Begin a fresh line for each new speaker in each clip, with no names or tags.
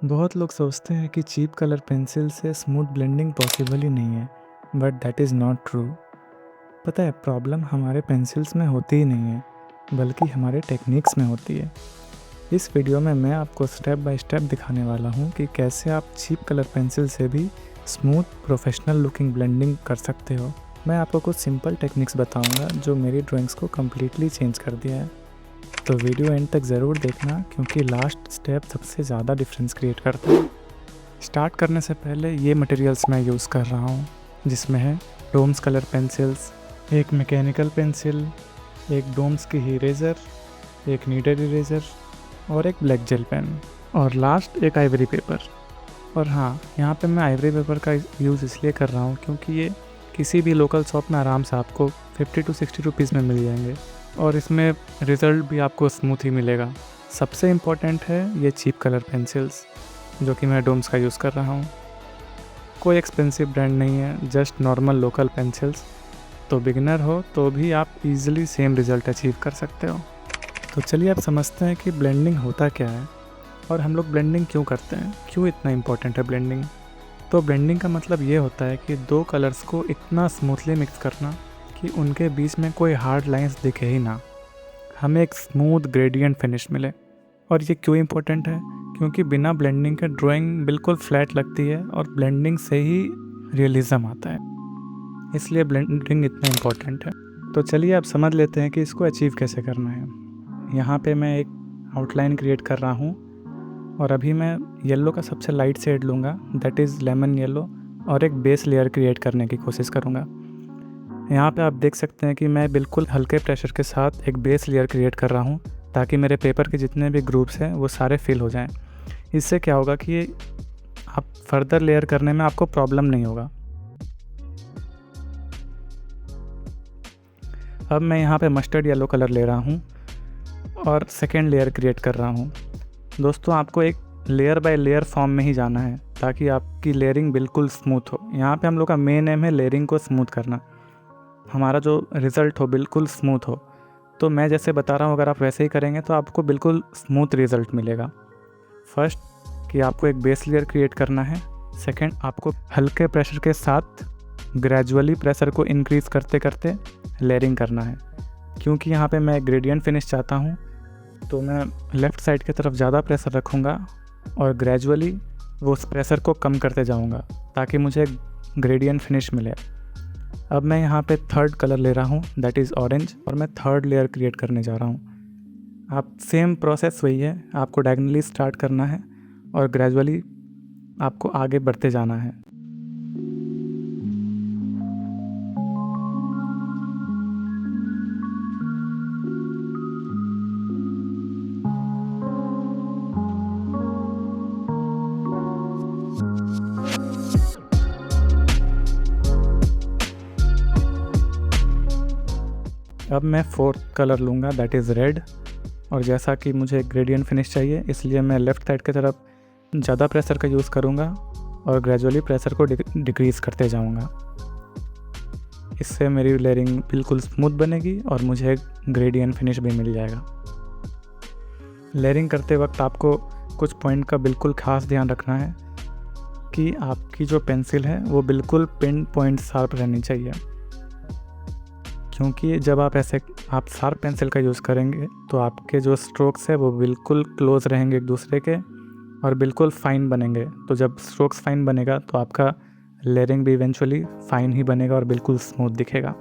बहुत लोग सोचते हैं कि चीप कलर पेंसिल से स्मूथ ब्लेंडिंग पॉसिबल ही नहीं है, but that is not true. पता है, प्रॉब्लम हमारे पेंसिल्स में होती ही नहीं है, बल्कि हमारे टेक्निक्स में होती है। इस वीडियो में मैं आपको स्टेप बाय स्टेप दिखाने वाला हूँ कि कैसे आप चीप कलर पेंसिल से भी स्मूथ प्रोफेशनल लुकिंग ब्लेंडिंग कर सकते हो। मैं आपको कुछ सिंपल टेक्निक्स बताऊँगा जो मेरी ड्राइंग्स को कम्प्लीटली चेंज कर दिया है। तो वीडियो एंड तक ज़रूर देखना, क्योंकि लास्ट स्टेप सबसे ज़्यादा डिफरेंस क्रिएट करता है। स्टार्ट करने से पहले ये मटेरियल्स मैं यूज़ कर रहा हूँ, जिसमें है डोम्स कलर पेंसिल्स, एक मैकेनिकल पेंसिल, एक डोम्स की इरेज़र, एक नीडेड इरेज़र और एक ब्लैक जेल पेन, और लास्ट एक आइवरी पेपर। और हाँ, यहाँ पे मैं आइवरी पेपर का यूज़ इसलिए कर रहा हूँ क्योंकि ये किसी भी लोकल शॉप में आराम से आपको 50 to 60 रुपीज़ में मिल जाएंगे, और इसमें रिज़ल्ट भी आपको स्मूथ ही मिलेगा। सबसे इम्पॉर्टेंट है ये चीप कलर पेंसिल्स, जो कि मैं डोम्स का यूज़ कर रहा हूँ। कोई एक्सपेंसिव ब्रांड नहीं है, जस्ट नॉर्मल लोकल पेंसिल्स। तो बिगिनर हो तो भी आप इजीली सेम रिज़ल्ट अचीव कर सकते हो। तो चलिए आप समझते हैं कि ब्लेंडिंग होता क्या है और हम लोग ब्लेंडिंग क्यों करते हैं, क्यों इतना इम्पॉर्टेंट है ब्लेंडिंग। तो ब्लेंडिंग का मतलब ये होता है कि दो कलर्स को इतना स्मूथली मिक्स करना कि उनके बीच में कोई हार्ड लाइंस दिखे ही ना, हमें एक स्मूथ ग्रेडियंट फिनिश मिले। और ये क्यों इम्पोर्टेंट है, क्योंकि बिना ब्लेंडिंग के ड्राइंग बिल्कुल फ्लैट लगती है और ब्लेंडिंग से ही रियलिज़म आता है, इसलिए ब्लेंडिंग इतना इम्पोर्टेंट है। तो चलिए आप समझ लेते हैं कि इसको अचीव कैसे करना है। यहाँ पे मैं एक आउटलाइन क्रिएट कर रहा हूँ, और अभी मैं येलो का सबसे लाइट शेड लूँगा, दैट इज़ लेमन येलो, और एक बेस लेयर क्रिएट करने की कोशिश करूँगा। यहाँ पे आप देख सकते हैं कि मैं बिल्कुल हल्के प्रेशर के साथ एक बेस लेयर क्रिएट कर रहा हूँ, ताकि मेरे पेपर के जितने भी ग्रुप्स हैं वो सारे फिल हो जाएं। इससे क्या होगा कि आप फर्दर लेयर करने में आपको प्रॉब्लम नहीं होगा। अब मैं यहाँ पे मस्टर्ड येलो कलर ले रहा हूँ और सेकेंड लेयर क्रिएट कर रहा हूँ। दोस्तों, आपको एक लेयर बाय लेयर फॉर्म में ही जाना है, ताकि आपकी लेयरिंग बिल्कुल स्मूथ हो। यहाँ पे हम लोग का मेन एम है लेयरिंग को स्मूथ करना, हमारा जो रिज़ल्ट हो बिल्कुल स्मूथ हो। तो मैं जैसे बता रहा हूँ, अगर आप वैसे ही करेंगे तो आपको बिल्कुल स्मूथ रिज़ल्ट मिलेगा। फर्स्ट कि आपको एक बेस लेयर क्रिएट करना है। सेकंड, आपको हल्के प्रेशर के साथ ग्रेजुअली प्रेशर को इंक्रीज़ करते करते लेयरिंग करना है। क्योंकि यहाँ पे मैं ग्रेडियंट फिनिश चाहता हूँ, तो मैं लेफ़्ट साइड की तरफ ज़्यादा प्रेशर रखूँगा और ग्रेजुअली वो उस प्रेशर को कम करते जाऊँगा, ताकि मुझे ग्रेडियंट फिनिश मिले। अब मैं यहाँ पे थर्ड कलर ले रहा हूँ, दैट इज़ ऑरेंज, और मैं थर्ड लेयर क्रिएट करने जा रहा हूँ। आप सेम प्रोसेस वही है, आपको डायगनली स्टार्ट करना है और ग्रेजुअली आपको आगे बढ़ते जाना है। अब मैं फोर्थ कलर लूँगा, दैट इज़ रेड, और जैसा कि मुझे ग्रेडियंट फिनिश चाहिए, इसलिए मैं लेफ़्ट साइड की तरफ ज़्यादा प्रेशर का यूज़ करूँगा और ग्रेजुअली प्रेशर को डिक्रीज़ करते जाऊँगा। इससे मेरी लेयरिंग बिल्कुल स्मूथ बनेगी और मुझे एक ग्रेडियंट फिनिश भी मिल जाएगा। लेयरिंग करते वक्त आपको कुछ पॉइंट का बिल्कुल ख़ास ध्यान रखना है कि आपकी जो पेंसिल है वो बिल्कुल पिन पॉइंट शार्प रहनी चाहिए, क्योंकि जब आप शार्प पेंसिल का यूज़ करेंगे तो आपके जो स्ट्रोक्स है वो बिल्कुल क्लोज रहेंगे एक दूसरे के और बिल्कुल फ़ाइन बनेंगे। तो जब स्ट्रोक्स फ़ाइन बनेगा तो आपका लेयरिंग भी इवेंचुअली फ़ाइन ही बनेगा और बिल्कुल स्मूथ दिखेगा।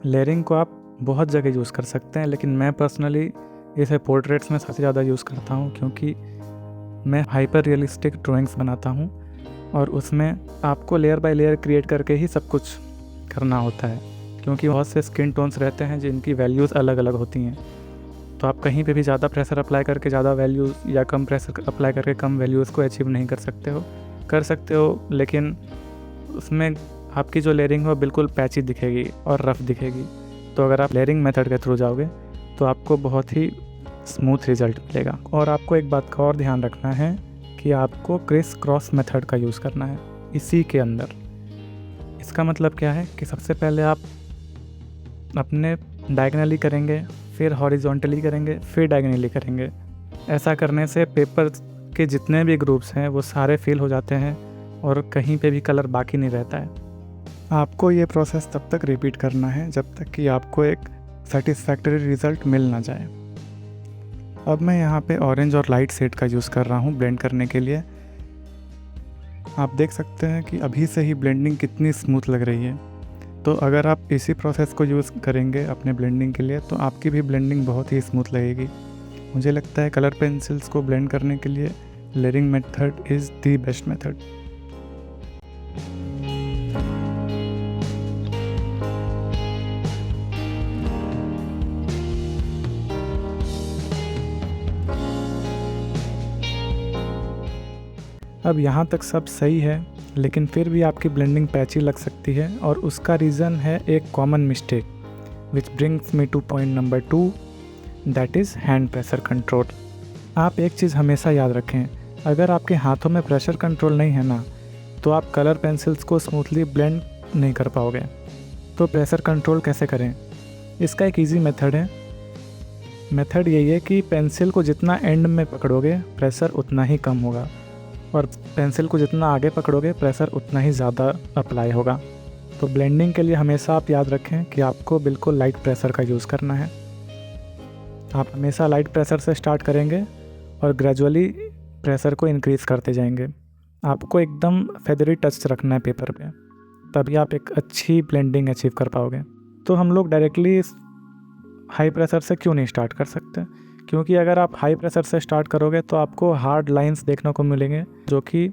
लेयरिंग को आप बहुत जगह यूज़ कर सकते हैं, लेकिन मैं पर्सनली इसे पोर्ट्रेट्स में सबसे ज़्यादा यूज़ करता हूँ, क्योंकि मैं हाइपर रियलिस्टिक ड्राइंग्स बनाता हूँ और उसमें आपको लेयर बाय लेयर क्रिएट करके ही सब कुछ करना होता है, क्योंकि बहुत से स्किन टोन्स रहते हैं जिनकी वैल्यूज़ अलग अलग होती हैं। तो आप कहीं पे भी ज़्यादा प्रेशर अप्लाई करके ज़्यादा वैल्यूज़ या कम प्रेशर अप्लाई करके कम वैल्यूज़ को अचीव नहीं कर सकते हो, लेकिन उसमें आपकी जो लेयरिंग हो बिल्कुल पैची दिखेगी और रफ़ दिखेगी। तो अगर आप लेयरिंग मेथड के थ्रू जाओगे तो आपको बहुत ही स्मूथ रिज़ल्ट मिलेगा। और आपको एक बात का और ध्यान रखना है कि आपको क्रिस क्रॉस मेथड का यूज़ करना है इसी के अंदर। इसका मतलब क्या है कि सबसे पहले आप अपने डायगनली करेंगे, फिर हॉरिजॉन्टली करेंगे, फिर डायगनली करेंगे। ऐसा करने से पेपर के जितने भी ग्रुप्स हैं वो सारे फिल हो जाते हैं और कहीं पे भी कलर बाकी नहीं रहता है। आपको ये प्रोसेस तब तक रिपीट करना है जब तक कि आपको एक सेटिस्फैक्टरी रिज़ल्ट मिल ना जाए। अब मैं यहाँ पे ऑरेंज और लाइट शेड का यूज़ कर रहा हूँ ब्लेंड करने के लिए। आप देख सकते हैं कि अभी से ही ब्लेंडिंग कितनी स्मूथ लग रही है। तो अगर आप इसी प्रोसेस को यूज़ करेंगे अपने ब्लेंडिंग के लिए तो आपकी भी ब्लेंडिंग बहुत ही स्मूथ लगेगी। मुझे लगता है कलर पेंसिल्स को ब्लेंड करने के लिए layering method is the best method. अब यहाँ तक सब सही है, लेकिन फिर भी आपकी ब्लेंडिंग पैची लग सकती है और उसका रीज़न है एक common mistake which brings me two point number 2, that is hand pressure control. आप एक चीज़ हमेशा याद रखें, अगर आपके हाथों में प्रेशर कंट्रोल नहीं है ना तो आप कलर पेंसिल्स को स्मूथली ब्लेंड नहीं कर पाओगे। तो प्रेशर कंट्रोल कैसे करें? इसका एक ईजी मेथड है। मेथड यही है कि पेंसिल को जितना एंड में पकड़ोगे प्रेशर उतना ही कम होगा और पेंसिल को जितना आगे पकड़ोगे प्रेशर उतना ही ज़्यादा अप्लाई होगा। तो ब्लेंडिंग के लिए हमेशा आप याद रखें कि आपको बिल्कुल लाइट प्रेशर का यूज़ करना है। आप हमेशा लाइट प्रेशर से स्टार्ट करेंगे और ग्रेजुअली प्रेशर को इंक्रीज़ करते जाएंगे। आपको एकदम फेदरी टच रखना है पेपर पे, तभी आप एक अच्छी ब्लेंडिंग अचीव कर पाओगे। तो हम लोग डायरेक्टली हाई प्रेशर से क्यों नहीं स्टार्ट कर सकते? क्योंकि अगर आप हाई प्रेशर से स्टार्ट करोगे तो आपको हार्ड लाइंस देखने को मिलेंगे जो कि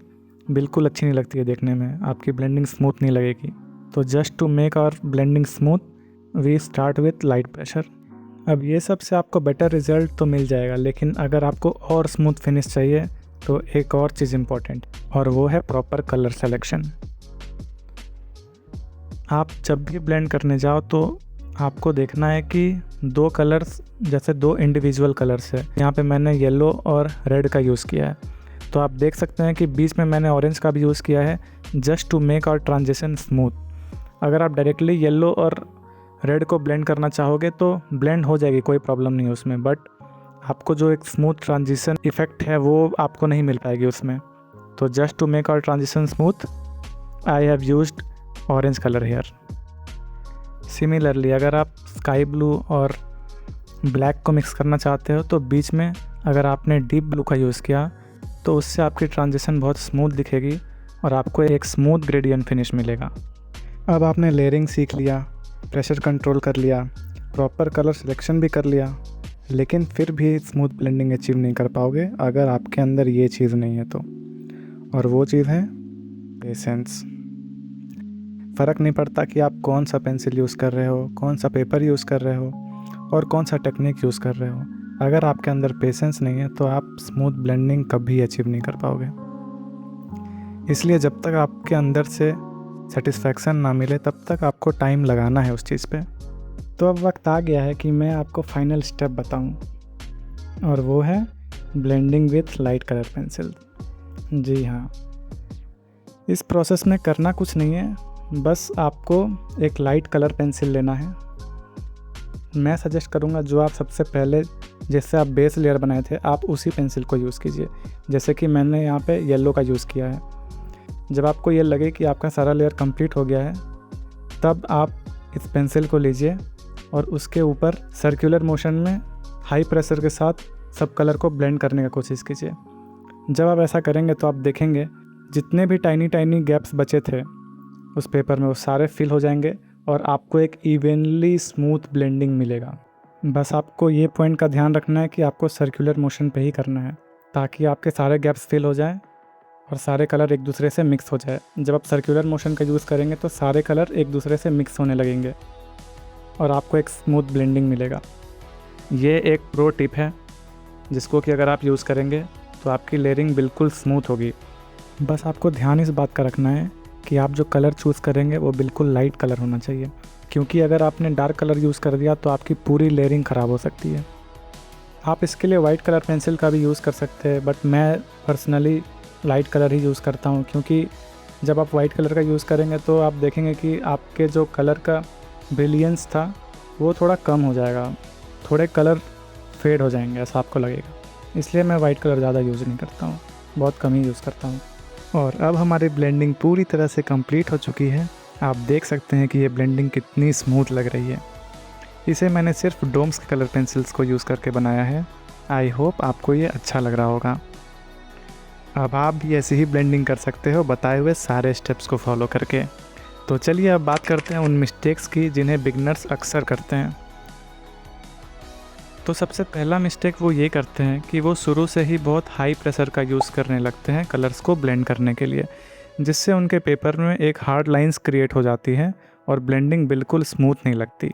बिल्कुल अच्छी नहीं लगती है देखने में, आपकी ब्लेंडिंग स्मूथ नहीं लगेगी। तो just to make our blending smooth we start with light pressure. अब ये सब से आपको बेटर रिजल्ट तो मिल जाएगा, लेकिन अगर आपको और स्मूथ फिनिश चाहिए तो एक और चीज़ इम्पॉर्टेंट, और वो है प्रॉपर कलर सेलेक्शन। आप जब भी ब्लेंड करने जाओ तो आपको देखना है कि दो कलर्स, जैसे दो इंडिविजुअल कलर्स है, यहाँ पे मैंने येलो और रेड का यूज़ किया है। तो आप देख सकते हैं कि बीच में मैंने ऑरेंज का भी यूज़ किया है just to make our transition smooth. अगर आप डायरेक्टली येलो और रेड को ब्लेंड करना चाहोगे तो ब्लेंड हो जाएगी, कोई प्रॉब्लम नहीं है उसमें, बट आपको जो एक स्मूथ ट्रांजिशन इफ़ेक्ट है वो आपको नहीं मिल पाएगी उसमें। तो just to make our transition smooth I have used orange colour here. Similarly अगर आप स्काई ब्लू और ब्लैक को मिक्स करना चाहते हो तो बीच में अगर आपने डीप ब्लू का यूज़ किया तो उससे आपकी ट्रांजिशन बहुत स्मूथ दिखेगी और आपको एक स्मूथ ग्रेडियंट फिनिश मिलेगा। अब आपने लेयरिंग सीख लिया, प्रेशर कंट्रोल कर लिया, प्रॉपर कलर सिलेक्शन भी कर लिया, लेकिन फिर भी स्मूथ ब्लेंडिंग अचीव नहीं कर पाओगे अगर आपके अंदर ये चीज़ नहीं है तो, और वो चीज़ है पेशेंस। फ़र्क नहीं पड़ता कि आप कौन सा पेंसिल यूज़ कर रहे हो, कौन सा पेपर यूज़ कर रहे हो और कौन सा टेक्निक यूज़ कर रहे हो, अगर आपके अंदर पेशेंस नहीं है तो आप स्मूथ ब्लेंडिंग कभी अचीव नहीं कर पाओगे। इसलिए जब तक आपके अंदर से सेटिस्फैक्शन ना मिले तब तक आपको टाइम लगाना है उस चीज़ पे। तो अब वक्त आ गया है कि मैं आपको फाइनल स्टेप बताऊं, और वो है blending with light colour pencil. जी हाँ, इस प्रोसेस में करना कुछ नहीं है, बस आपको एक लाइट कलर पेंसिल लेना है। मैं सजेस्ट करूँगा जो आप सबसे पहले जिससे आप बेस लेयर बनाए थे आप उसी पेंसिल को यूज़ कीजिए। जैसे कि मैंने यहाँ पे येलो का यूज़ किया है। जब आपको ये लगे कि आपका सारा लेयर कंप्लीट हो गया है तब आप इस पेंसिल को लीजिए और उसके ऊपर सर्कुलर मोशन में हाई प्रेशर के साथ सब कलर को ब्लेंड करने की कोशिश कीजिए। जब आप ऐसा करेंगे तो आप देखेंगे जितने भी टाइनी गैप्स बचे थे उस पेपर में वो सारे फिल हो जाएंगे और आपको एक इवनली स्मूथ ब्लेंडिंग मिलेगा। बस आपको ये पॉइंट का ध्यान रखना है कि आपको सर्कुलर मोशन पे ही करना है ताकि आपके सारे गैप्स फिल हो जाएं और सारे कलर एक दूसरे से मिक्स हो जाए। जब आप सर्कुलर मोशन का यूज़ करेंगे तो सारे कलर एक दूसरे से मिक्स होने लगेंगे और आपको एक स्मूथ ब्लेंडिंग मिलेगा। ये एक प्रो टिप है जिसको कि अगर आप यूज़ करेंगे तो आपकी लेयरिंग बिल्कुल स्मूथ होगी। बस आपको ध्यान इस बात का रखना है कि आप जो कलर चूज़ करेंगे वो बिल्कुल लाइट कलर होना चाहिए, क्योंकि अगर आपने डार्क कलर यूज़ कर दिया तो आपकी पूरी लेयरिंग ख़राब हो सकती है। आप इसके लिए वाइट कलर पेंसिल का भी यूज़ कर सकते हैं, बट मैं पर्सनली लाइट कलर ही यूज़ करता हूँ, क्योंकि जब आप वाइट कलर का यूज़ करेंगे तो आप देखेंगे कि आपके जो कलर का ब्रिलियंस था वो थोड़ा कम हो जाएगा, थोड़े कलर फेड हो जाएंगे, ऐसा आपको लगेगा। इसलिए मैं वाइट कलर ज़्यादा यूज़ नहीं करता हूँ। बहुत कम ही यूज़ करता हूँ। और अब हमारी ब्लेंडिंग पूरी तरह से कंप्लीट हो चुकी है। आप देख सकते हैं कि ये ब्लेंडिंग कितनी स्मूथ लग रही है। इसे मैंने सिर्फ डोम्स के कलर पेंसिल्स को यूज़ करके बनाया है। आई होप आपको ये अच्छा लग रहा होगा। अब आप भी ऐसी ही ब्लेंडिंग कर सकते हो बताए हुए सारे स्टेप्स को फॉलो करके। तो चलिए अब बात करते हैं उन मिस्टेक्स की जिन्हें बिगनर्स अक्सर करते हैं। तो सबसे पहला मिस्टेक वो ये करते हैं कि वो शुरू से ही बहुत हाई प्रेशर का यूज़ करने लगते हैं कलर्स को ब्लेंड करने के लिए, जिससे उनके पेपर में एक हार्ड लाइंस क्रिएट हो जाती है और ब्लेंडिंग बिल्कुल स्मूथ नहीं लगती।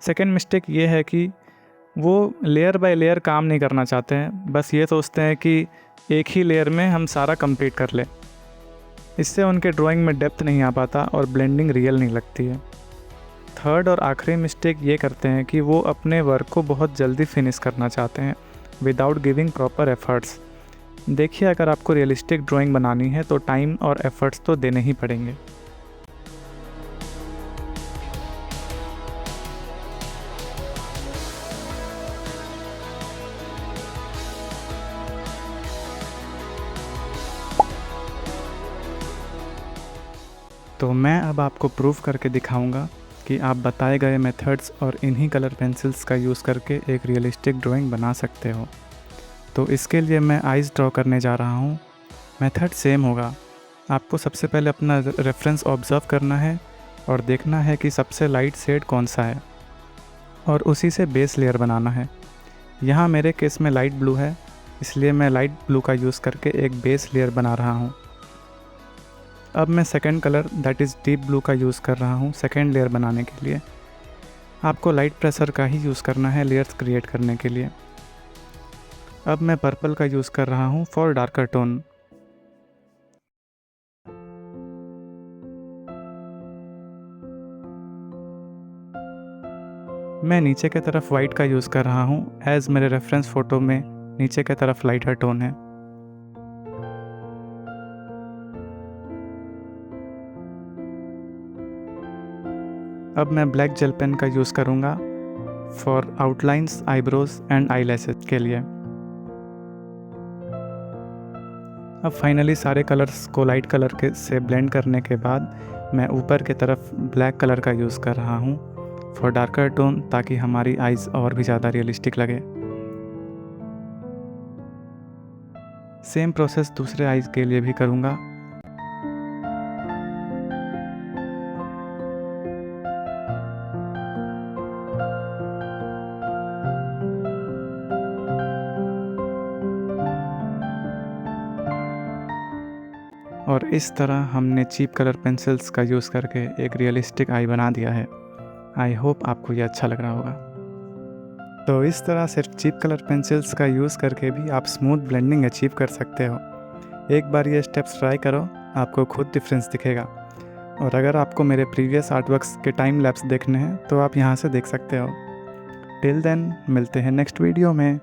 सेकेंड मिस्टेक ये है कि वो लेयर बाय लेयर काम नहीं करना चाहते हैं, बस ये सोचते हैं कि एक ही लेयर में हम सारा कंप्लीट कर लें। इससे उनके ड्राइंग में डेप्थ नहीं आ पाता और ब्लेंडिंग रियल नहीं लगती है। थर्ड और आखिरी मिस्टेक ये करते हैं कि वो अपने वर्क को बहुत जल्दी फिनिश करना चाहते हैं विदाउट गिविंग प्रॉपर एफर्ट्स। देखिए, अगर आपको रियलिस्टिक ड्राइंग बनानी है तो टाइम और एफर्ट्स तो देने ही पड़ेंगे। तो मैं अब आपको प्रूफ करके दिखाऊंगा कि आप बताए गए मेथड्स और इन्हीं कलर पेंसिल्स का यूज़ करके एक रियलिस्टिक ड्राइंग बना सकते हो। तो इसके लिए मैं आइज़ ड्रॉ करने जा रहा हूँ। मेथड सेम होगा। आपको सबसे पहले अपना रेफरेंस ऑब्ज़र्व करना है और देखना है कि सबसे लाइट शेड कौन सा है और उसी से बेस लेयर बनाना है। यहाँ मेरे केस में लाइट ब्लू है, इसलिए मैं लाइट ब्लू का यूज़ करके एक बेस लेयर बना रहा हूँ। अब मैं second colour that is deep blue का यूज़ कर रहा हूँ सेकंड लेयर बनाने के लिए। आपको लाइट प्रेशर का ही यूज़ करना है लेयर्स क्रिएट करने के लिए। अब मैं पर्पल का यूज़ कर रहा हूँ फॉर डार्कर टोन। मैं नीचे की तरफ वाइट का यूज़ कर रहा हूँ एज़ मेरे रेफरेंस फ़ोटो में नीचे की तरफ लाइटर टोन है। अब मैं ब्लैक जेल पेन का यूज़ करूँगा for outlines, eyebrows and eyelashes के लिए। अब फाइनली सारे कलर्स को लाइट कलर के से ब्लेंड करने के बाद मैं ऊपर की तरफ ब्लैक कलर का यूज़ कर रहा हूँ फॉर डार्कर टोन, ताकि हमारी आइज़ और भी ज़्यादा रियलिस्टिक लगे। सेम प्रोसेस दूसरे आइज़ के लिए भी करूँगा। और इस तरह हमने चीप कलर पेंसिल्स का यूज़ करके एक रियलिस्टिक आई बना दिया है। आई होप आपको ये अच्छा लग रहा होगा। तो इस तरह सिर्फ चीप कलर पेंसिल्स का यूज़ करके भी आप स्मूथ ब्लेंडिंग अचीव कर सकते हो। एक बार ये स्टेप्स ट्राई करो, आपको खुद डिफरेंस दिखेगा। और अगर आपको मेरे प्रीवियस आर्टवर्क्स के टाइम लैप्स देखने हैं तो आप यहाँ से देख सकते हो। टिल देन मिलते हैं नेक्स्ट वीडियो में।